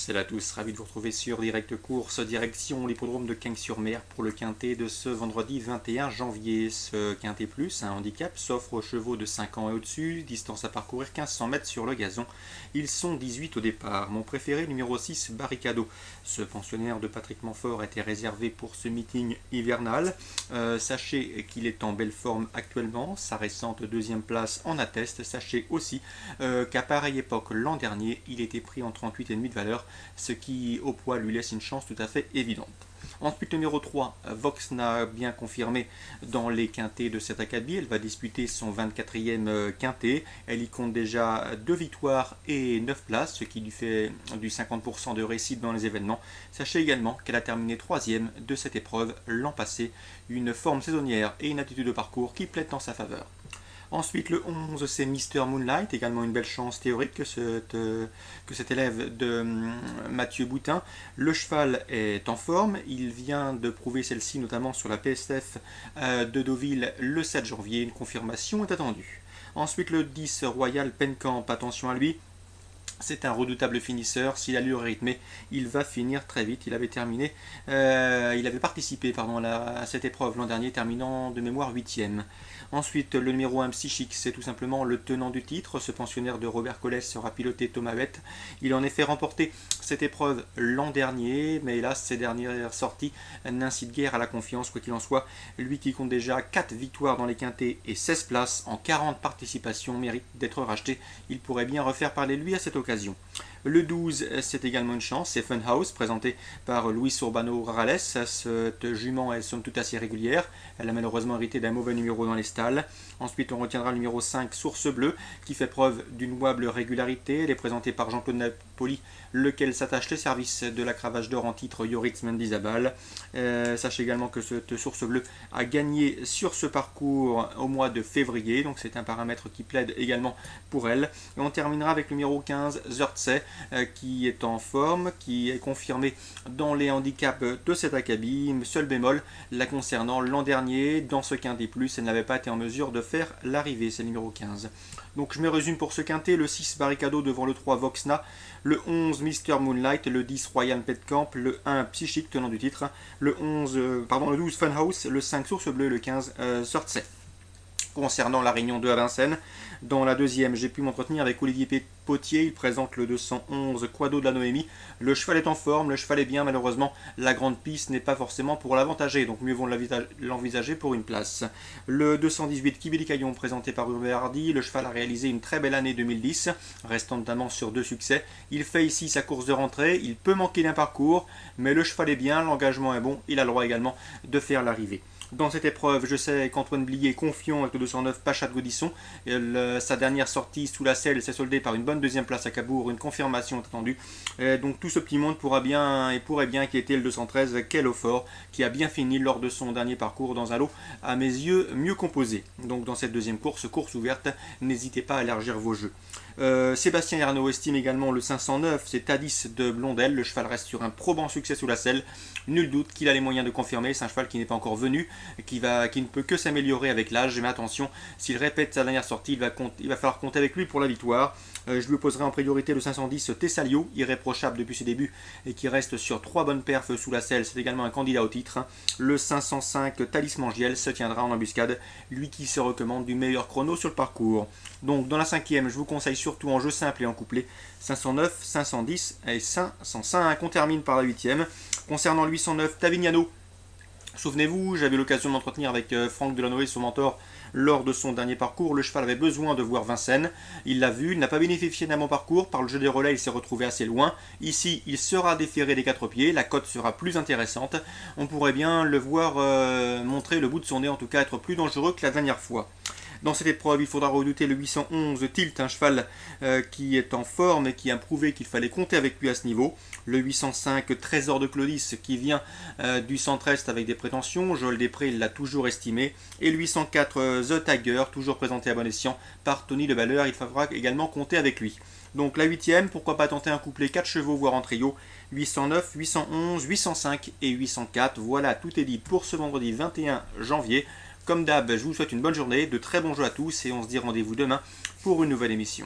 Salut à tous, ravi de vous retrouver sur Direct Course, direction l'hippodrome de Cagnes-sur-Mer pour le quintet de ce vendredi 21 janvier. Ce quintet plus, un handicap, s'offre aux chevaux de 5 ans et au-dessus, distance à parcourir 1500 mètres sur le gazon. Ils sont 18 au départ. Mon préféré, numéro 6, Barricado. Ce pensionnaire de Patrick Montfort était réservé pour ce meeting hivernal. Sachez qu'il est en belle forme actuellement, sa récente deuxième place en atteste. Sachez aussi qu'à pareille époque l'an dernier, il était pris en 38,5 de valeur, ce qui au poids lui laisse une chance tout à fait évidente. Ensuite, le numéro 3, Voxna, bien confirmé dans les quintets de cet académie. Elle va disputer son 24e quintet. Elle y compte déjà 2 victoires et 9 places, ce qui lui fait du 50% de réussite dans les événements. Sachez également qu'elle a terminé 3e de cette épreuve l'an passé. Une forme saisonnière et une attitude de parcours qui plaident en sa faveur. Ensuite, le 11, c'est Mr. Moonlight, également une belle chance théorique que cet élève de Mathieu Boutin. Le cheval est en forme, il vient de prouver celle-ci notamment sur la PSF de Deauville le 7 janvier, une confirmation est attendue. Ensuite, le 10, Royal Penkamp, attention à lui. C'est un redoutable finisseur, si l'allure est rythmée, il va finir très vite. Il avait participé à cette épreuve l'an dernier, terminant de mémoire 8e. Ensuite, le numéro 1, Psychique, c'est tout simplement le tenant du titre. Ce pensionnaire de Robert Collès sera piloté Thomas Vett. Il a en effet remporté cette épreuve l'an dernier, mais hélas, ses dernières sorties n'incitent guère à la confiance, quoi qu'il en soit. Lui qui compte déjà 4 victoires dans les quintets et 16 places en 40 participations mérite d'être racheté. Il pourrait bien refaire parler de lui à cette occasion. Le 12, c'est également une chance, c'est Funhouse, présenté par Luis Urbano Rales. Cette jument est somme toute assez régulière. Elle a malheureusement hérité d'un mauvais numéro dans les stalles. Ensuite, on retiendra le numéro 5, Source Bleue, qui fait preuve d'une louable régularité. Elle est présentée par Jean-Claude Napoli, lequel s'attache les services de la cravache d'or en titre Yoritz Mendizabal. Sachez également que cette Source Bleue a gagné sur ce parcours au mois de février, donc c'est un paramètre qui plaide également pour elle. Et on terminera avec le numéro 15, Zurtsey, qui est en forme, qui est confirmé dans les handicaps de cet acabit. Seul bémol la concernant, l'an dernier, dans ce quintet plus, elle n'avait pas été en mesure de faire l'arrivée, c'est le numéro 15. Donc je me résume pour ce quintet, le 6 Barricado devant le 3 Voxna, le 11 Mr. Moonlight, le 10 Royal Penkamp, le 1 Psychique tenant du titre, le 12 Funhouse, le 5 Source Bleue, le 15 Zurtsey. Concernant la Réunion 2 à Vincennes, dans la deuxième, j'ai pu m'entretenir avec Olivier Potier. Il présente le 211 Quado de la Noémie. Le cheval est en forme, le cheval est bien. Malheureusement, la grande piste n'est pas forcément pour l'avantager, donc mieux vaut l'envisager pour une place. Le 218 Kibili Caillon, présenté par Hubert Hardy. Le cheval a réalisé une très belle année 2010, restant notamment sur 2 succès. Il fait ici sa course de rentrée. Il peut manquer d'un parcours, mais le cheval est bien, l'engagement est bon. Il a le droit également de faire l'arrivée. Dans cette épreuve, je sais qu'Antoine Blier est confiant avec le 209 Pacha de Gaudisson. Sa dernière sortie sous la selle s'est soldée par une bonne deuxième place à Cabourg, une confirmation attendue. Donc tout ce petit monde pourrait bien inquiéter le 213 Quel Fort, qui a bien fini lors de son dernier parcours dans un lot, à mes yeux, mieux composé. Donc dans cette deuxième course ouverte, n'hésitez pas à élargir vos jeux. Sébastien Ernaud estime également le 509, c'est Tadis de Blondel. Le cheval reste sur un probant succès sous la selle. Nul doute qu'il a les moyens de confirmer. C'est un cheval qui n'est pas encore venu, qui ne peut que s'améliorer avec l'âge. Mais attention, s'il répète sa dernière sortie, il va falloir compter avec lui pour la victoire. Je lui opposerai en priorité le 510 Tessalio, irréprochable depuis ses débuts et qui reste sur 3 bonnes perfs sous la selle. C'est également un candidat au titre. Le 505 Talisman Giel se tiendra en embuscade, lui qui se recommande du meilleur chrono sur le parcours. Donc dans la cinquième, je vous conseille surtout en jeu simple et en couplet 509, 510 et 505. On termine par la huitième. Concernant le 809 Tavignano, souvenez-vous, j'avais l'occasion de m'entretenir avec Franck Delanoë, son mentor, lors de son dernier parcours. Le cheval avait besoin de voir Vincennes. Il l'a vu, il n'a pas bénéficié d'un bon parcours. Par le jeu des relais, il s'est retrouvé assez loin. Ici, il sera déféré des 4 pieds. La cote sera plus intéressante. On pourrait bien le voir montrer le bout de son nez, en tout cas être plus dangereux que la dernière fois. Dans cette épreuve, il faudra redouter le 811 Tilt, un cheval qui est en forme et qui a prouvé qu'il fallait compter avec lui à ce niveau. Le 805 Trésor de Claudis qui vient du centre-est avec des prétentions. Joël Després l'a toujours estimé. Et le 804 The Tiger, toujours présenté à bon escient par Tony Levaleur. Il faudra également compter avec lui. Donc la huitième, pourquoi pas tenter un couplet 4 chevaux, voire en trio. 809, 811, 805 et 804. Voilà, tout est dit pour ce vendredi 21 janvier. Comme d'hab, je vous souhaite une bonne journée, de très bons jeux à tous et on se dit rendez-vous demain pour une nouvelle émission.